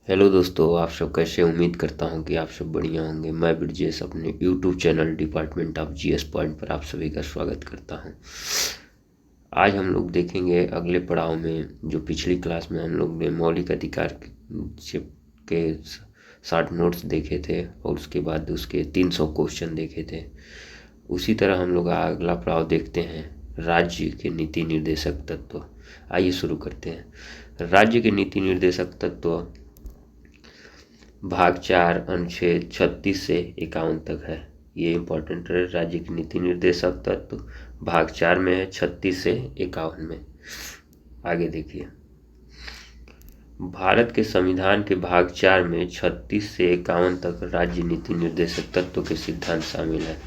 Hello दोस्तों, आप सब कैसे? उम्मीद करता हूँ कि आप सब बढ़िया होंगे। मैं ब्रजेश अपने YouTube channel department of GS point पर आप सभी का स्वागत करता हूँ। आज हम लोग देखेंगे अगले पड़ाव में, जो पिछली क्लास में हम लोग ने मौलिक अधिकार के 60 नोट्स देखे थे और उसके बाद उसके 300 क्वेश्चन देखे थे। उसी तरह हम लोग अगला पड़ाव देखते हैं, राज्य के नीति निर्देशक तत्व। आइए शुरू करते हैं। राज्य के नीति निर्देशक तत्व भाग 4 अनुच्छेद 36 से 51 तक है। ये इम्पोर्टेंट है। राज्य की नीति निर्देशक तत्व भाग 4 में है, 36 से 51 में। आगे देखिए, भारत के संविधान के भाग 4 में 36 से 51 तक राज्य नीति निर्देशक तत्व के सिद्धांत शामिल है।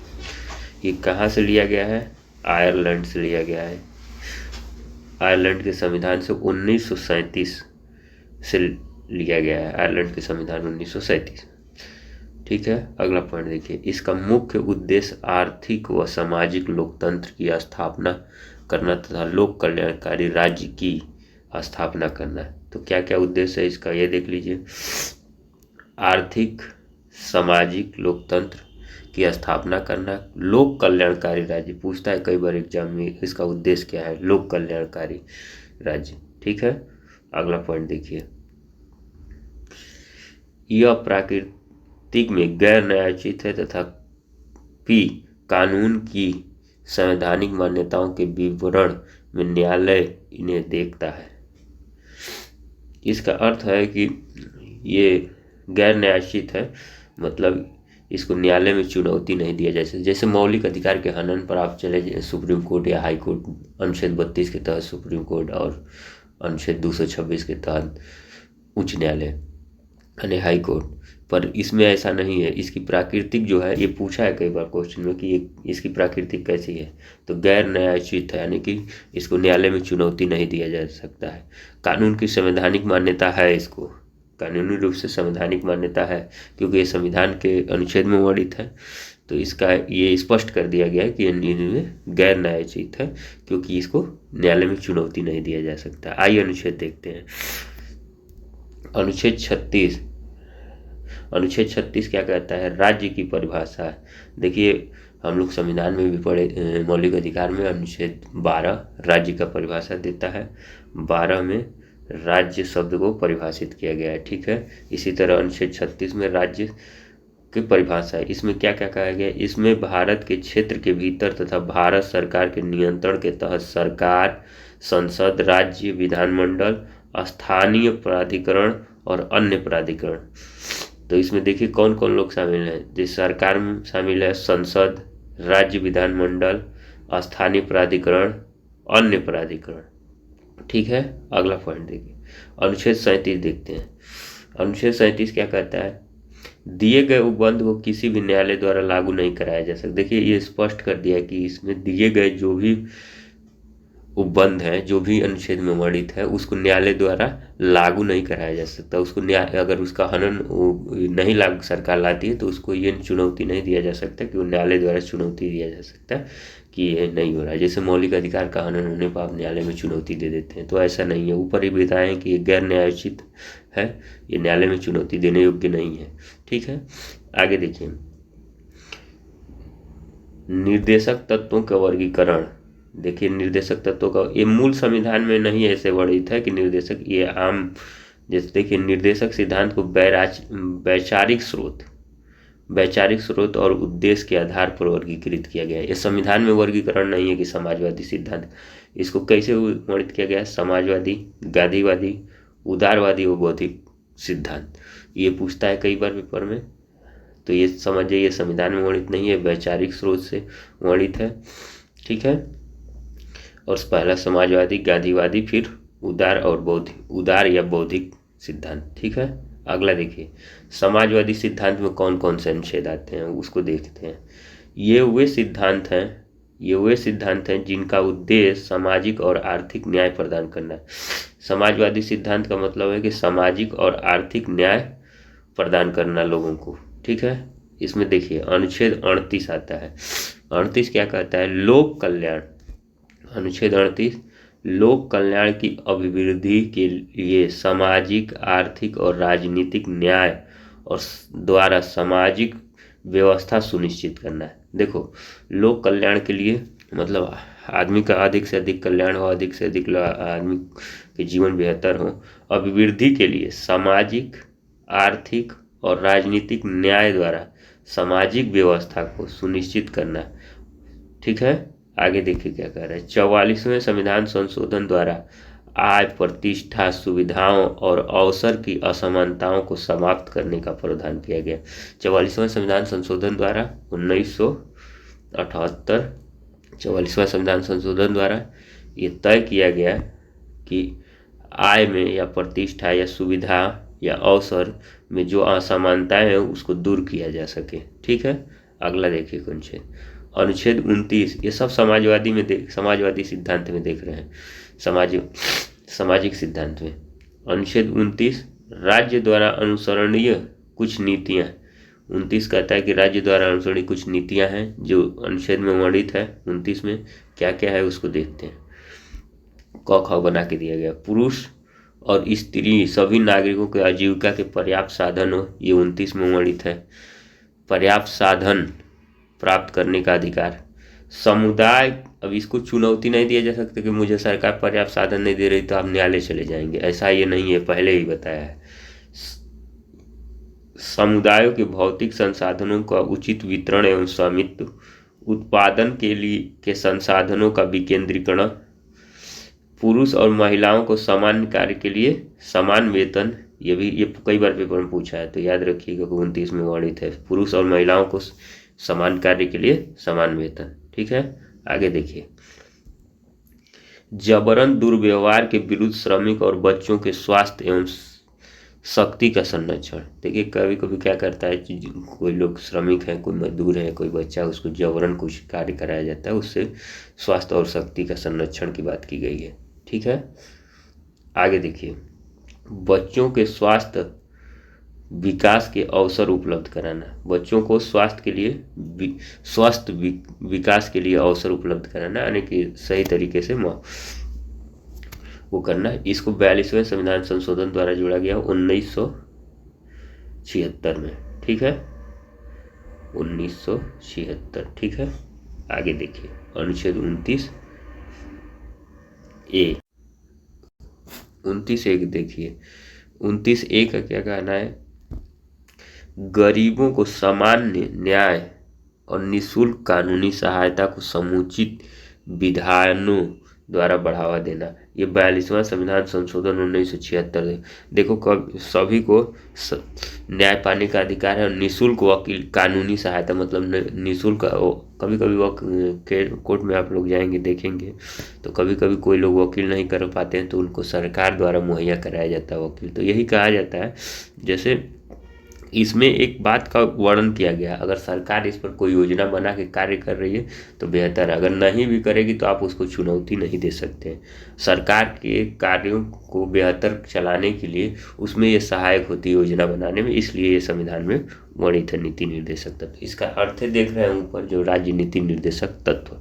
ये कहाँ से लिया गया है? आयरलैंड से लिया गया है। आयरलैंड के संविधान से 1937 से लिया गया है। आयरलैंड के संविधान 1937। ठीक है, अगला पॉइंट देखिए। इसका मुख्य उद्देश्य आर्थिक व सामाजिक लोकतंत्र की स्थापना करना तथा लोक कल्याणकारी राज्य की स्थापना करना है। तो क्या क्या उद्देश्य है इसका, ये देख लीजिए। आर्थिक सामाजिक लोकतंत्र की स्थापना करना, लोक कल्याणकारी राज्य। पूछता है कई बार एग्जाम में, इसका उद्देश्य क्या है? लोक कल्याणकारी राज्य। ठीक है, अगला पॉइंट देखिए। यह प्राकृतिक में गैर न्यायोचित है तथा पी कानून की संवैधानिक मान्यताओं के विवरण में न्यायालय इन्हें देखता है। इसका अर्थ है कि ये गैर न्यायोचित है, मतलब इसको न्यायालय में चुनौती नहीं दिया जाए। जैसे मौलिक अधिकार के हनन पर आप चले सुप्रीम कोर्ट या हाई कोर्ट, अनुच्छेद 32 के तहत सुप्रीम कोर्ट और अनुच्छेद 226 के तहत उच्च न्यायालय यानी हाई कोर्ट, पर इसमें ऐसा नहीं है। इसकी प्राकृतिक जो है, ये पूछा है कई बार क्वेश्चन में कि ये इसकी प्राकृतिक कैसी है, तो गैर न्यायोचित है, यानी कि इसको न्यायालय में चुनौती नहीं दिया जा सकता है। कानून की संवैधानिक मान्यता है, इसको कानूनी रूप से संवैधानिक मान्यता है क्योंकि ये संविधान के अनुच्छेद में वर्णित है। तो इसका ये स्पष्ट कर दिया गया है कि ये गैर न्यायोचित है क्योंकि इसको न्यायालय में चुनौती नहीं दिया जा सकता। आइए अनुच्छेद देखते हैं। अनुच्छेद 36 क्या कहता है? राज्य की परिभाषा। देखिए, हम लोग संविधान में भी पढ़े, मौलिक अधिकार में अनुच्छेद 12 राज्य का परिभाषा देता है। 12 में राज्य शब्द को परिभाषित किया गया है। ठीक है, इसी तरह अनुच्छेद 36 में राज्य की परिभाषा है। इसमें क्या क्या कहा गया है? इसमें भारत के क्षेत्र के भीतर तथा भारत सरकार के नियंत्रण के तहत सरकार, संसद, राज्य विधानमंडल, स्थानीय प्राधिकरण और अन्य प्राधिकरण। तो इसमें देखिए कौन कौन लोग शामिल हैं। जैसे सरकार में शामिल है संसद, राज्य विधानमंडल, स्थानीय प्राधिकरण, अन्य प्राधिकरण। ठीक है, अगला पॉइंट देखिए। अनुच्छेद 37 देखते हैं। अनुच्छेद 37 क्या कहता है? दिए गए उपबंध को किसी भी न्यायालय द्वारा लागू नहीं कराया जा सकता। देखिए, ये स्पष्ट कर दिया कि इसमें दिए गए जो भी उपबंध है, जो भी अनुच्छेद में वर्णित है, उसको न्यायालय द्वारा लागू नहीं कराया जा सकता। उसको न्याय, अगर उसका हनन नहीं लागू सरकार लाती है तो उसको ये चुनौती नहीं दिया जा सकता कि वो न्यायालय द्वारा चुनौती दिया जा सकता कि ये नहीं हो रहा है। जैसे मौलिक अधिकार का हनन होने पर आप न्यायालय में चुनौती दे देते हैं, तो ऐसा नहीं है। ऊपर ही बताएं कि ये गैर न्यायोचित है, ये न्यायालय में चुनौती देने योग्य नहीं है। ठीक है, आगे देखिए। निर्देशक तत्वों का वर्गीकरण। देखिए, निर्देशक तत्वों का ये मूल संविधान में नहीं ऐसे वर्णित है कि निर्देशक, ये आम, जैसे देखिए निर्देशक सिद्धांत को वैचारिक स्रोत और उद्देश्य के आधार पर वर्गीकृत किया गया है। ये संविधान में वर्गीकरण नहीं है कि समाजवादी सिद्धांत। इसको कैसे वर्णित किया गया है? समाजवादी, गांधीवादी, उदारवादी व बौद्धिक सिद्धांत। ये पूछता है कई बार पेपर में, तो ये समझिए ये संविधान में वर्णित नहीं है, वैचारिक स्रोत से वर्णित है। ठीक है, और पहला समाजवादी, गांधीवादी, फिर उदार और बौद्धिक, उदार या बौद्धिक सिद्धांत। ठीक है, अगला देखिए। समाजवादी सिद्धांत में कौन कौन से अनुच्छेद आते हैं उसको देखते हैं। ये वे सिद्धांत हैं जिनका उद्देश्य सामाजिक और आर्थिक न्याय प्रदान करना है। समाजवादी सिद्धांत का मतलब है कि सामाजिक और आर्थिक न्याय प्रदान करना लोगों को। ठीक है, इसमें देखिए अनुच्छेद 38 आता है। 38 क्या कहता है? लोक कल्याण। अनुच्छेद 38 लोक कल्याण की अभिवृद्धि के लिए सामाजिक, आर्थिक और राजनीतिक न्याय और द्वारा सामाजिक व्यवस्था सुनिश्चित करना है। देखो, लोक कल्याण के लिए मतलब आदमी का अधिक से अधिक कल्याण हो, अधिक से अधिक आदमी के जीवन बेहतर हो। अभिवृद्धि के लिए सामाजिक, आर्थिक और राजनीतिक न्याय द्वारा सामाजिक व्यवस्था को सुनिश्चित करना। ठीक है, आगे देखिए क्या कह रहे हैं। 44वें संविधान संशोधन द्वारा आय, प्रतिष्ठा, सुविधाओं और अवसर की असमानताओं को समाप्त करने का प्रावधान किया गया। 44वें संविधान संशोधन द्वारा 1978, 44वां संविधान संशोधन द्वारा ये तय किया गया कि आय में या प्रतिष्ठा या सुविधा या अवसर में जो असमानताएं हैं उसको दूर किया जा सके। ठीक है, अगला देखिए अनुच्छेद 29। ये सब समाजवादी सिद्धांत में देख रहे हैं, सामाजिक सिद्धांत में। अनुच्छेद 29, राज्य द्वारा अनुसरणीय कुछ नीतियां। 29 कहता है कि राज्य द्वारा अनुसरणीय कुछ नीतियां हैं जो अनुच्छेद में वर्णित है। 29 में क्या क्या है उसको देखते हैं। क ख बना के दिया गया। पुरुष और स्त्री सभी नागरिकों के आजीविका के पर्याप्त साधन हो, ये 29 में वर्णित है। पर्याप्त साधन प्राप्त करने का अधिकार। समुदाय, अब इसको चुनौती नहीं दिया जा सकता कि मुझे सरकार पर्याप्त साधन नहीं दे रही तो आप न्यायालय चले जाएंगे, ऐसा ये नहीं है, पहले ही बताया है। समुदायों के भौतिक संसाधनों का उचित वितरण एवं स्वामित्व। उत्पादन के संसाधनों का विकेंद्रीकरण। पुरुष और महिलाओं को समान कार्य के लिए समान वेतन। ये कई बार पेपर में पूछा है तो याद रखिएगा, 29 में वर्णित है पुरुष और महिलाओं को समान कार्य के लिए समान वेतन। ठीक है, आगे देखिए। जबरन दुर्व्यवहार के विरुद्ध श्रमिक और बच्चों के स्वास्थ्य एवं शक्ति का संरक्षण। देखिए, कभी कभी क्या करता है, कोई लोग श्रमिक हैं, कोई मजदूर है, कोई बच्चा, उसको जबरन कुछ कार्य कराया जाता है, उससे स्वास्थ्य और शक्ति का संरक्षण की बात की गई है। ठीक है, आगे देखिए। बच्चों के स्वास्थ्य विकास के अवसर उपलब्ध कराना। बच्चों को स्वास्थ्य के लिए स्वस्थ विकास के लिए अवसर उपलब्ध कराना, यानी कि सही तरीके से वो करना। इसको 42वें संविधान संशोधन द्वारा जोड़ा गया 1976 में। ठीक है, 1976। ठीक है, आगे देखिए। अनुच्छेद 29A। 29A देखिए। 29A का क्या कहना है? गरीबों को सामान्य न्याय और निःशुल्क कानूनी सहायता को समुचित विधानों द्वारा बढ़ावा देना। ये 42वां संविधान संशोधन 1976। देखो, सभी को न्याय पाने का अधिकार है और निःशुल्क वकील कानूनी सहायता, मतलब निःशुल्क। कभी कभी कोर्ट में आप लोग जाएंगे देखेंगे तो कभी कभी कोई लोग वकील नहीं कर पाते हैं तो उनको सरकार द्वारा मुहैया कराया जाता है वकील। तो यही कहा जाता है, जैसे इसमें एक बात का वर्णन किया गया, अगर सरकार इस पर कोई योजना बना के कार्य कर रही है तो बेहतर है, अगर नहीं भी करेगी तो आप उसको चुनौती नहीं दे सकते। सरकार के कार्यों को बेहतर चलाने के लिए उसमें ये सहायक होती है योजना बनाने में, इसलिए ये संविधान में वर्णित है नीति निर्देशक तत्व। इसका अर्थ देख रहे हैं ऊपर, जो राज्य नीति निर्देशक तत्व।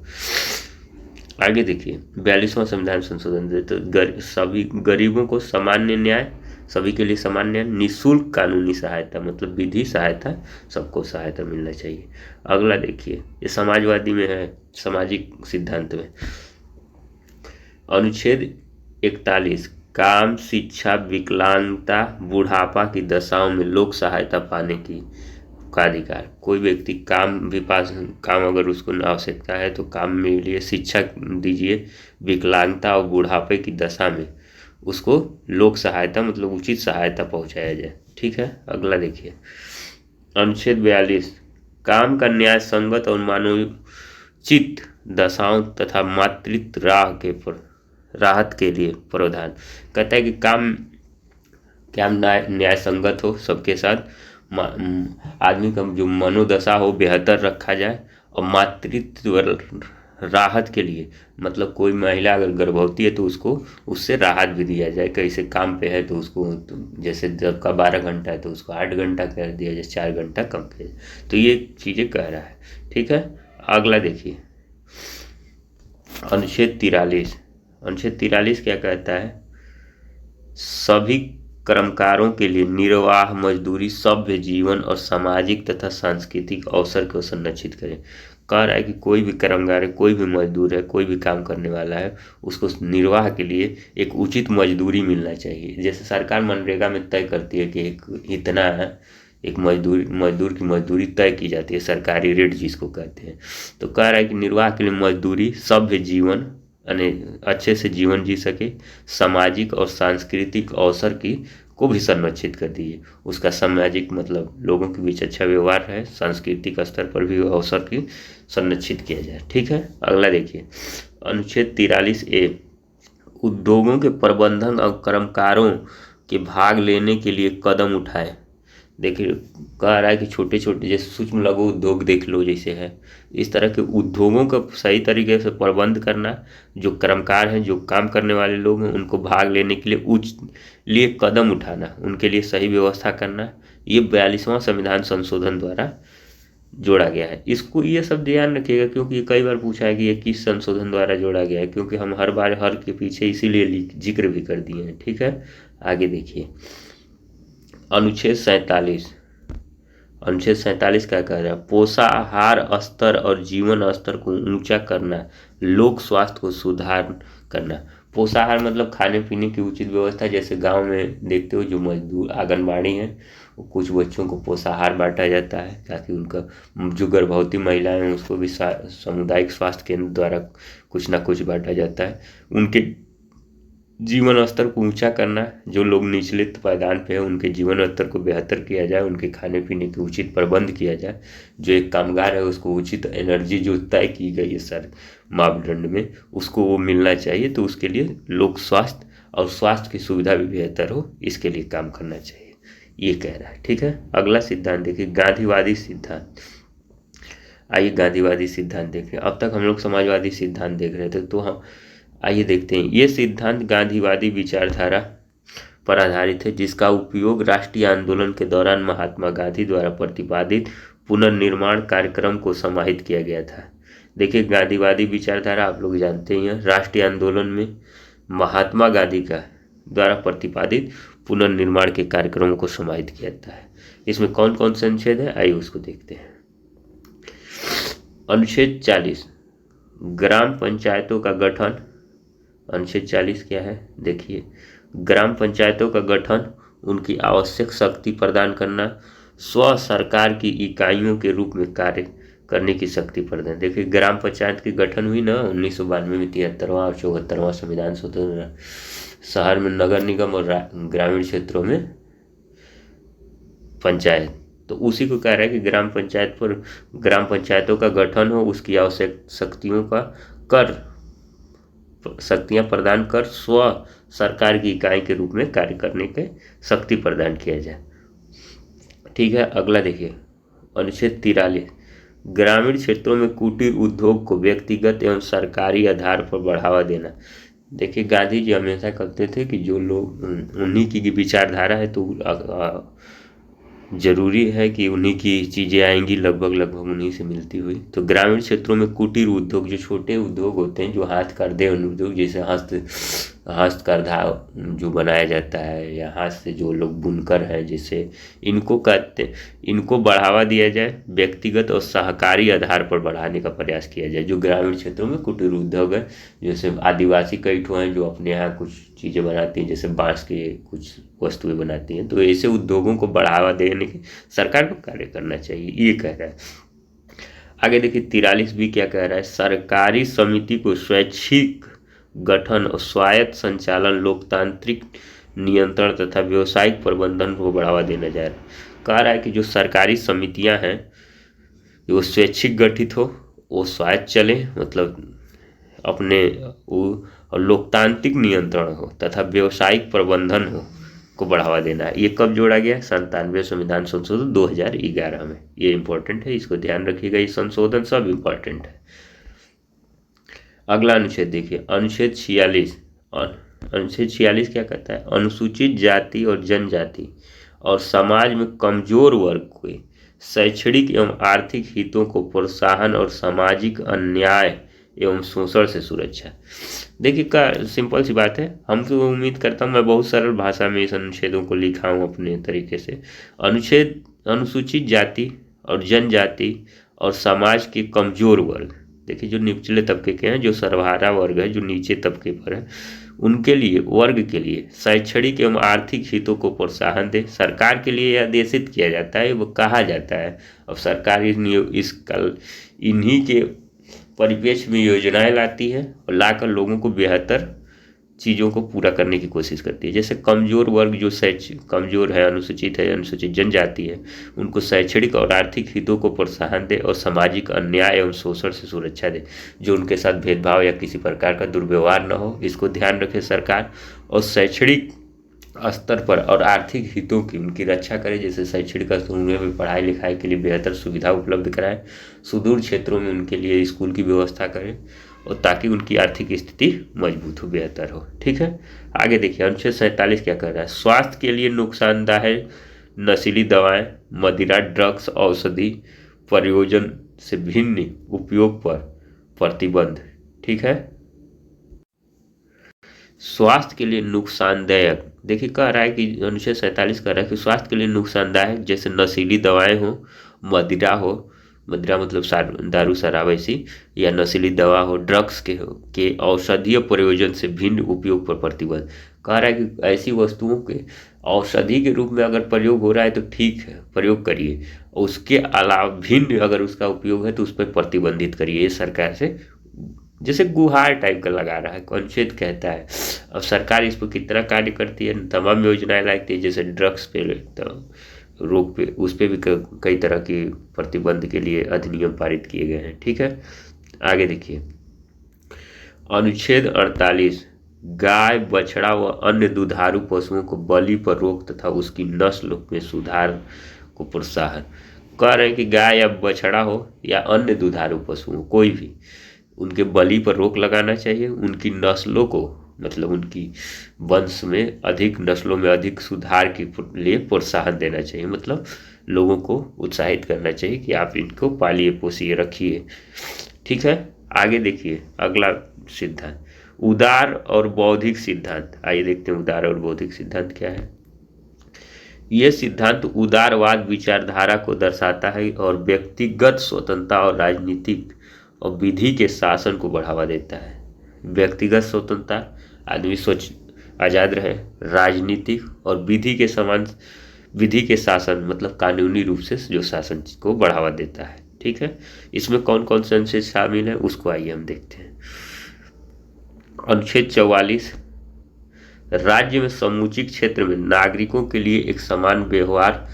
आगे देखिए, 42वां संविधान संशोधन तो सभी गरीबों को सामान्य न्याय, सभी के लिए समान न्याय, निःशुल्क कानूनी सहायता, मतलब विधि सहायता, सबको सहायता मिलना चाहिए। अगला देखिए, ये समाजवादी में है, सामाजिक सिद्धांत में। अनुच्छेद 41। काम, शिक्षा, विकलांगता, बुढ़ापा की दशाओं में लोक सहायता पाने का अधिकार। कोई व्यक्ति काम अगर उसको आवश्यकता है तो काम में लिए शिक्षा दीजिए, विकलांगता और बुढ़ापे की दशा में उसको लोक सहायता, मतलब उचित सहायता पहुंचाया जाए। ठीक है, अगला देखिए। अनुच्छेद 42। काम का न्याय संगत और मानवोचित दशाओं तथा मातृत्व राहत के लिए प्रावधान। कहता है कि काम न्याय संगत हो, सबके साथ आदमी का जो मनोदशा हो बेहतर रखा जाए, और मातृत्व राहत के लिए, मतलब कोई महिला अगर गर्भवती है तो उसको उससे राहत भी दिया जाए। कैसे, काम पे है तो उसको जैसे जब का 12 घंटा है तो उसको 8 घंटा कर दिया जाए, 4 घंटा कम किया जाए। तो ये चीज़ें कह रहा है। ठीक है, अगला देखिए। अनुच्छेद 43। अनुच्छेद 43 क्या कहता है? सभी कर्मकारों के लिए निर्वाह मजदूरी, सभ्य जीवन और सामाजिक तथा सांस्कृतिक अवसर को संरक्षित करें। कह रहा है कि कोई भी कर्मकार है, कोई भी मजदूर है, कोई भी काम करने वाला है, उसको निर्वाह के लिए एक उचित मजदूरी मिलना चाहिए। जैसे सरकार मनरेगा में तय करती है कि इतना है, एक मजदूर की मजदूरी तय की जाती है, सरकारी रेट जिसको कहते हैं। तो कह रहा है कि निर्वाह के लिए मजदूरी, सभ्य जीवन यानी अच्छे से जीवन जी सके, सामाजिक और सांस्कृतिक अवसर की को भी संरक्षित कर दीजिए। उसका सामाजिक मतलब लोगों के बीच अच्छा व्यवहार है, सांस्कृतिक स्तर पर भी अवसर की संरक्षित किया जाए। ठीक है, अगला देखिए अनुच्छेद 43A, उद्योगों के प्रबंधन और कर्मकारों के भाग लेने के लिए कदम उठाए। देखिए कह रहा है कि छोटे छोटे जैसे सूक्ष्म लघु उद्योग देख लो जैसे है, इस तरह के उद्योगों का सही तरीके से प्रबंध करना, जो कर्मकार हैं, जो काम करने वाले लोग हैं, उनको भाग लेने के लिए कदम उठाना, उनके लिए सही व्यवस्था करना, ये 42वां संविधान संशोधन द्वारा जोड़ा गया है। इसको ये सब ध्यान रखिएगा क्योंकि ये कई बार पूछा है कि ये किस संशोधन द्वारा जोड़ा गया है, क्योंकि हम हर बार हर के पीछे इसीलिए जिक्र भी कर दिए हैं। ठीक है, आगे देखिए अनुच्छेद 47। अनुच्छेद 47 क्या कह रहा है? पोषाहार स्तर और जीवन स्तर को ऊंचा करना, लोक स्वास्थ्य को सुधार करना। पोषाहार मतलब खाने पीने की उचित व्यवस्था। जैसे गांव में देखते हो जो मजदूर आंगनबाड़ी हैं, कुछ बच्चों को पोषाहार बांटा जाता है ताकि उनका जो गर्भवती महिलाएं हैं उसको भी सामुदायिक स्वास्थ्य केंद्र द्वारा कुछ ना कुछ बांटा जाता है। उनके जीवन स्तर को ऊंचा करना, जो लोग निचले पायदान पे है उनके जीवन स्तर को बेहतर किया जाए, उनके खाने पीने के उचित प्रबंध किया जाए। जो एक कामगार है उसको उचित एनर्जी जो तय की गई है सर मापदंड में, उसको वो मिलना चाहिए। तो उसके लिए लोक स्वास्थ्य और स्वास्थ्य की सुविधा भी बेहतर हो, इसके लिए काम करना चाहिए, ये कह रहा है। ठीक है, अगला सिद्धांत देखिए गांधीवादी सिद्धांत। आइए गांधीवादी सिद्धांत देखें। अब तक हम लोग समाजवादी सिद्धांत देख रहे थे, तो हम आइए देखते हैं। ये सिद्धांत गांधीवादी विचारधारा पर आधारित है, जिसका उपयोग राष्ट्रीय आंदोलन के दौरान महात्मा गांधी द्वारा प्रतिपादित पुनर्निर्माण कार्यक्रम को समाहित किया गया था। देखिए गांधीवादी विचारधारा आप लोग जानते ही हैं, राष्ट्रीय आंदोलन में महात्मा गांधी का द्वारा प्रतिपादित पुनर्निर्माण के कार्यक्रमों को समाहित किया जाता है। इसमें कौन कौन से अनुच्छेद है, आइए उसको देखते हैं। अनुच्छेद 40 ग्राम पंचायतों का गठन। अनुच्छेद 40 क्या है? देखिए ग्राम पंचायतों का गठन, उनकी आवश्यक शक्ति प्रदान करना, स्व सरकार की इकाइयों के रूप में कार्य करने की शक्ति प्रदान। देखिए ग्राम पंचायत की गठन हुई ना 1992 में, 73वां और 74वां संविधान संशोधन। शहर में नगर निगम और ग्रामीण क्षेत्रों में पंचायत, तो उसी को कह रहा है कि ग्राम पंचायतों का गठन हो, उसकी आवश्यक शक्तियां प्रदान कर स्व सरकार की इकाई के रूप में कार्य करने के शक्ति प्रदान किया जाए। ठीक है, अगला देखिए अनुच्छेद 43 ग्रामीण क्षेत्रों में कुटीर उद्योग को व्यक्तिगत एवं सरकारी आधार पर बढ़ावा देना। देखिए गांधी जी हमेशा कहते थे कि जो लोग उन्हीं की विचारधारा है तो जरूरी है कि उन्हीं की चीज़ें आएंगी, लगभग उन्हीं से मिलती हुई। तो ग्रामीण क्षेत्रों में कुटीर उद्योग, जो छोटे उद्योग होते हैं, जो हाथ करदे उद्योग, जैसे हस्तकरघा जो बनाया जाता है, या हाथ से जो लोग बुनकर हैं, जैसे इनको बढ़ावा दिया जाए, व्यक्तिगत और सहकारी आधार पर बढ़ाने का प्रयास किया जाए। जो ग्रामीण क्षेत्रों में कुटीर उद्योग है, जैसे आदिवासी कई ठो हैं जो अपने यहाँ कुछ चीज़ें बनाती हैं, जैसे बांस के कुछ वस्तुएं बनाती हैं, तो ऐसे उद्योगों को बढ़ावा देने की सरकार को कार्य करना चाहिए, ये कह रहा है। आगे देखिए 43 भी क्या कह रहा है? सरकारी समिति को स्वैच्छिक गठन और स्वायत्त संचालन, लोकतांत्रिक नियंत्रण तथा व्यवसायिक प्रबंधन को बढ़ावा देना जा रहा है। कह रहा है कि जो सरकारी समितियां हैं वो स्वैच्छिक गठित हो, वो स्वायत्त चले, मतलब अपने और लोकतांत्रिक नियंत्रण हो तथा व्यवसायिक प्रबंधन हो को बढ़ावा देना है। ये कब जोड़ा गया? 97वें संविधान संशोधन 2011 में। ये इंपॉर्टेंट है, इसको ध्यान रखिएगा, ये संशोधन सब इंपॉर्टेंट है। अगला अनुच्छेद देखिए अनुच्छेद 46। अनुच्छेद 46 क्या कहता है? अनुसूचित जाति और जनजाति और समाज में कमजोर वर्ग के शैक्षणिक एवं आर्थिक हितों को प्रोत्साहन और सामाजिक अन्याय एवं शोषण से सुरक्षा। देखिए का सिंपल सी बात है, हम तो उम्मीद करता हूँ मैं बहुत सरल भाषा में इस अनुच्छेदों को लिखा हूँ अपने तरीके से। अनुच्छेद अनुसूचित जाति और जनजाति और समाज के कमजोर वर्ग, देखिए जो निचले तबके के हैं, जो सर्वहारा वर्ग है, जो नीचे तबके पर है, उनके लिए, वर्ग के लिए शैक्षणिक एवं आर्थिक हितों को प्रोत्साहन दे। सरकार के लिए यह आदेशित किया जाता है, वो कहा जाता है। अब सरकार इस कल इन्हीं के परिप्रेक्ष्य में योजनाएं लाती है और लाकर लोगों को बेहतर चीज़ों को पूरा करने की कोशिश करती है। जैसे कमजोर वर्ग जो कमजोर है, अनुसूचित है, अनुसूचित जनजाति है, उनको शैक्षणिक और आर्थिक हितों को प्रोत्साहन दे और सामाजिक अन्याय एवं शोषण से सुरक्षा दे। जो उनके साथ भेदभाव या किसी प्रकार का दुर्व्यवहार न हो, इसको ध्यान रखे सरकार। और शैक्षणिक स्तर पर और आर्थिक हितों की उनकी रक्षा करे। जैसे शैक्षणिक स्तर उन्हें भी पढ़ाई लिखाई के लिए बेहतर सुविधा उपलब्ध कराए, सुदूर क्षेत्रों में उनके लिए स्कूल की व्यवस्था करें, और ताकि उनकी आर्थिक स्थिति मजबूत हो, बेहतर हो। ठीक है, आगे देखिए अनुच्छेद 47 क्या कर रहा है। स्वास्थ्य के लिए नुकसानदायक नशीली दवाएं, मदिरा, ड्रग्स, औषधि प्रयोजन से भिन्न उपयोग पर प्रतिबंध। ठीक है, स्वास्थ्य के लिए नुकसानदायक, देखिए कह रहा है कि अनुच्छेद 47 कह रहा है कि स्वास्थ्य के लिए नुकसानदायक जैसे नशीली दवाएं हो, मदिरा हो, मदिरा मतलब दारू शराब ऐसी, या नशीली दवा हो, ड्रग्स के औषधीय प्रयोजन से भिन्न उपयोग पर प्रतिबंध। कह रहा है कि ऐसी वस्तुओं के औषधि के रूप में अगर प्रयोग हो रहा है तो ठीक है, प्रयोग करिए, उसके अलावा भिन्न अगर उसका उपयोग है तो उस पर प्रतिबंधित करिए। ये सरकार से जैसे गुहार टाइप का लगा रहा है, अनुच्छेद कहता है। अब सरकार इस पर कितना कार्य करती है, तमाम योजनाएं लाती है। जैसे ड्रग्स पे तो रोक पे, उस पे भी कई तरह की प्रतिबंध के लिए अधिनियम पारित किए गए हैं। ठीक है, आगे देखिए अनुच्छेद 48 गाय, बछड़ा व अन्य दुधारू पशुओं को बलि पर रोक तथा उसकी नस्ल में सुधार को प्रोत्साहन। कह रहे हैं कि गाय या बछड़ा हो या अन्य दुधारू पशु हो, कोई भी, उनके बलि पर रोक लगाना चाहिए। उनकी नस्लों को, मतलब उनकी वंश में अधिक, नस्लों में अधिक सुधार के लिए प्रोत्साहन देना चाहिए। मतलब लोगों को उत्साहित करना चाहिए कि आप इनको पालिए, पोसिए, रखिए। ठीक है, आगे देखिए अगला सिद्धांत, उदार और बौद्धिक सिद्धांत। आइए देखते हैं उदार और बौद्धिक सिद्धांत क्या है। यह सिद्धांत उदारवाद विचारधारा को दर्शाता है और व्यक्तिगत स्वतंत्रता और राजनीतिक और विधि के शासन को बढ़ावा देता है। व्यक्तिगत स्वतंत्रता, आदमी सोच आज़ाद रहे, राजनीतिक और विधि के शासन मतलब कानूनी रूप से जो शासन को बढ़ावा देता है। ठीक है, इसमें कौन कौन से अनुच्छेद शामिल है उसको आइए हम देखते हैं। अनुच्छेद 44 राज्य में समूचित क्षेत्र में नागरिकों के लिए एक समान व्यवहार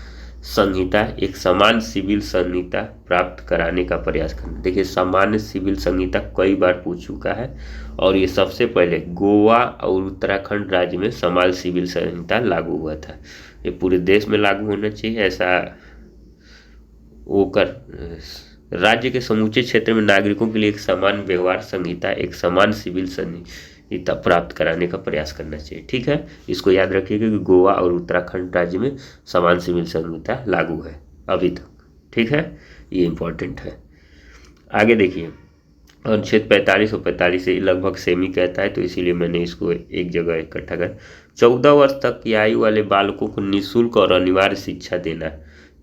संहिता, एक समान सिविल संहिता प्राप्त कराने का प्रयास करना। देखिए सामान्य सिविल संहिता कई बार पूछ चुका है, और ये सबसे पहले गोवा और उत्तराखंड राज्य में समान सिविल संहिता लागू हुआ था। ये पूरे देश में लागू होना चाहिए, ऐसा वो कर राज्य के समूचे क्षेत्र में नागरिकों के लिए एक समान व्यवहार संहिता, एक समान सिविल संहिता प्राप्त कराने का प्रयास करना चाहिए। ठीक है, इसको याद रखिएगा कि गोवा और उत्तराखंड राज्य में समान सिविल संहिता लागू है अभी तक। ठीक है, ये इम्पोर्टेंट है। आगे देखिए अनुच्छेद 45 और 45 से लगभग सेम ही कहता है, तो इसीलिए मैंने इसको एक जगह इकट्ठा कर। 14 वर्ष तक की आयु वाले बालकों को निःशुल्क और अनिवार्य शिक्षा देना।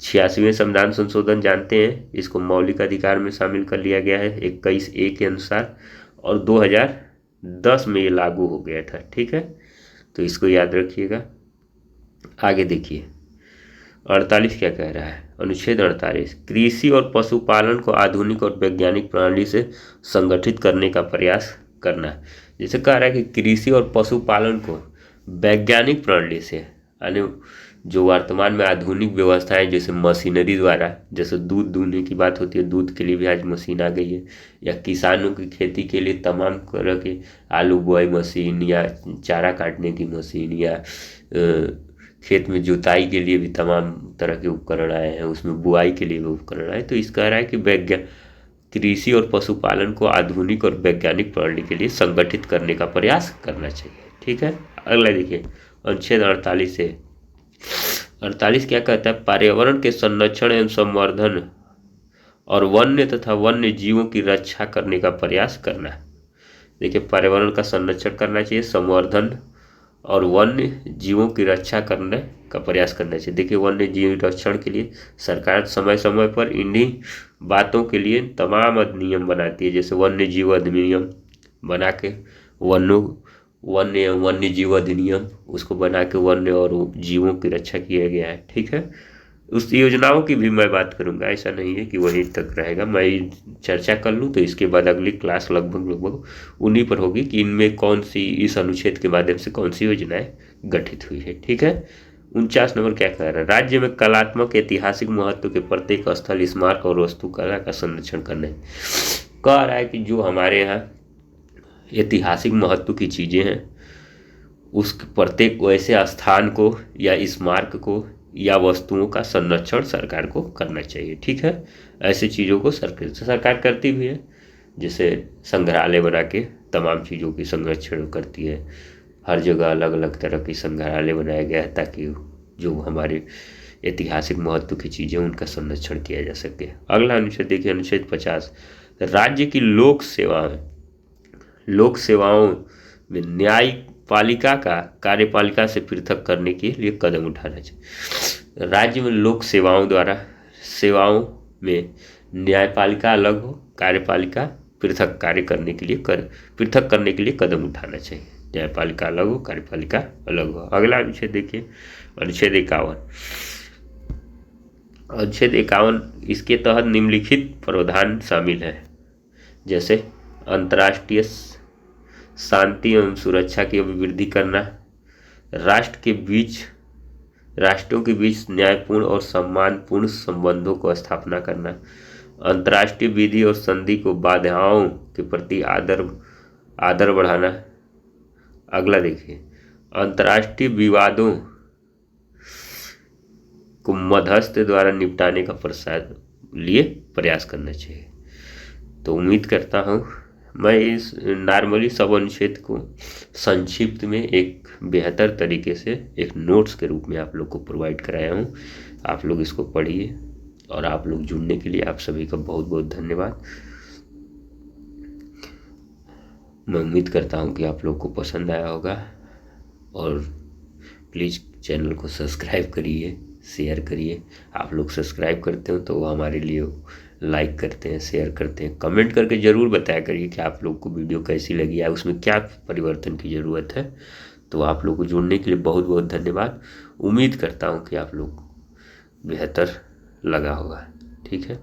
86वें संविधान संशोधन जानते हैं, इसको मौलिक अधिकार में शामिल कर लिया गया है 21A के अनुसार, और 2010 में ये लागू हो गया था। ठीक है, तो इसको याद रखिएगा। आगे देखिए 48 क्या कह रहा है। अनुच्छेद 48 कृषि और पशुपालन को आधुनिक और वैज्ञानिक प्रणाली से संगठित करने का प्रयास करना। जैसे कह रहा है कि कृषि और पशुपालन को वैज्ञानिक प्रणाली से, यानी जो वर्तमान में आधुनिक व्यवस्थाएं जैसे मशीनरी द्वारा, जैसे दूध दूहने की बात होती है, दूध के लिए भी आज मशीन आ गई है, या किसानों की खेती के लिए तमाम तरह के आलू बुआई मशीन, या चारा काटने की मशीन, या खेत में जुताई के लिए भी तमाम तरह के उपकरण आए हैं, उसमें बुआई के लिए भी उपकरण आए। तो इस कह रहा है कि कृषि और पशुपालन को आधुनिक और वैज्ञानिक प्रणाली के लिए संगठित करने का प्रयास करना चाहिए। ठीक है, अगला देखिए अनुच्छेद 48 से 48 क्या कहता है। पर्यावरण के संरक्षण एवं संवर्धन और वन्य तथा वन्य जीवों की रक्षा करने का प्रयास करना। देखिए, पर्यावरण का संरक्षण करना चाहिए, संवर्धन और वन्य जीवों की रक्षा करने का प्रयास करना चाहिए। देखिए, वन्य जीव रक्षण के लिए सरकार समय समय पर इन्हीं बातों के लिए तमाम अधिनियम बनाती है, जैसे वन्य जीव अधिनियम बना के वन्य जीव अधिनियम उसको बना के वन्य और जीवों की रक्षा किया गया है। ठीक है, उस योजनाओं की भी मैं बात करूंगा, ऐसा नहीं है कि वहीं तक रहेगा। मैं चर्चा कर लूँ तो इसके बाद अगली क्लास लगभग उन्हीं पर होगी कि इनमें कौन सी, इस अनुच्छेद के माध्यम से कौन सी योजनाएं गठित हुई है। ठीक है। 49 नंबर क्या कह रहा है, राज्य में कलात्मक ऐतिहासिक महत्व के प्रत्येक स्थल, स्मारक और वास्तुकला का संरक्षण करना है। कह रहा है कि जो हमारे यहाँ ऐतिहासिक महत्व की चीज़ें हैं उस प्रत्येक वैसे स्थान को या स्मारक को या वस्तुओं का संरक्षण सरकार को करना चाहिए। ठीक है, ऐसी चीज़ों को सरकार करती भी है, जैसे संग्रहालय बना के तमाम चीज़ों की संरक्षण करती है। हर जगह अलग अलग तरह की संग्रहालय बनाया गया है ताकि जो हमारे ऐतिहासिक महत्व की चीज़ें उनका संरक्षण किया जा सके। अगला अनुच्छेद देखिए, अनुच्छेद 50, राज्य की लोक सेवाओं में न्यायपालिका का कार्यपालिका से पृथक करने के लिए कदम उठाना चाहिए। राज्य में लोक सेवाओं में न्यायपालिका अलग हो, कार्यपालिका पृथक करने के लिए कदम उठाना चाहिए। न्यायपालिका अलग हो, कार्यपालिका अलग हो। अगला अनुच्छेद देखिए, अनुच्छेद 51। इसके तहत निम्नलिखित प्रावधान शामिल है, जैसे अंतर्राष्ट्रीय शांति एवं सुरक्षा की अभिवृद्धि करना, राष्ट्रों के बीच न्यायपूर्ण और सम्मानपूर्ण संबंधों को स्थापना करना, अंतर्राष्ट्रीय विधि और संधि को बाधाओं के प्रति आदर बढ़ाना। अगला देखिए, अंतर्राष्ट्रीय विवादों को मध्यस्थ द्वारा निपटाने का प्रयास करना चाहिए। तो उम्मीद करता हूँ मैं इस नॉर्मली सब अनुच्छेद को संक्षिप्त में एक बेहतर तरीके से एक नोट्स के रूप में आप लोग को प्रोवाइड कराया हूँ। आप लोग इसको पढ़िए और आप लोग जुड़ने के लिए आप सभी का बहुत बहुत धन्यवाद। मैं उम्मीद करता हूँ कि आप लोग को पसंद आया होगा और प्लीज़ चैनल को सब्सक्राइब करिए, शेयर करिए। आप लोग सब्सक्राइब करते हो तो वो हमारे लिए लाइक करते हैं, शेयर करते हैं, कमेंट करके ज़रूर बताया करिए कि आप लोग को वीडियो कैसी लगी है, उसमें क्या परिवर्तन की ज़रूरत है। तो आप लोग को जुड़ने के लिए बहुत बहुत धन्यवाद। उम्मीद करता हूँ कि आप लोग बेहतर लगा होगा। ठीक है।